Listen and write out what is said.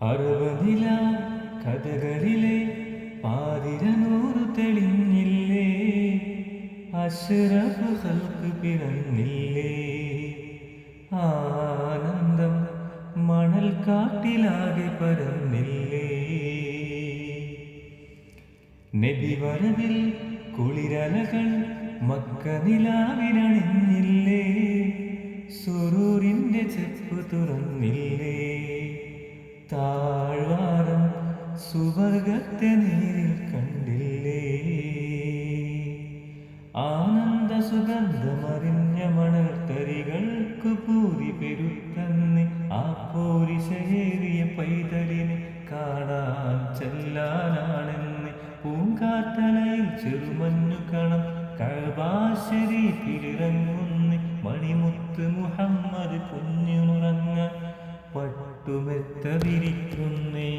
അറുപതില കഥകളിലെ പാതിരനൂറ് തെളിഞ്ഞില്ലേ, അഷ്റഫ് ഖൽഖ് പിറന്നില്ലേ. ആനന്ദം മണൽ കാട്ടിലാകെ പരന്നില്ലേ. നബി വരവിൽ കുളിരലകൾ മക്ക നിലാവിലണിഞ്ഞില്ലേ, സുറൂറിന്റെ ചെപ്പ് തുറന്നില്ലേ. താഴ്വാരം സുവർഗത്തെ നേരിൽ കണ്ടില്ലേ. ആനന്ദ സുഗന്ധമറിഞ്ഞ മണൽത്തരികൾക്കു പൂരി പെരുത്തന്ന് ആ പോരിശയേറിയ പൈതലിനെ കാണാൻ ചെല്ലാനാണെന്ന്. പൂങ്കാറ്റലയിൽ ചെറുമഞ്ഞു കണം കഅബാ ശരീഫിലിറങ്ങുന്നു. മണിമുത്ത് മുഹമ്മദ് കുഞ്ഞുറങ്ങ പട്ടുമെത്ത വിരിക്കുന്നേ.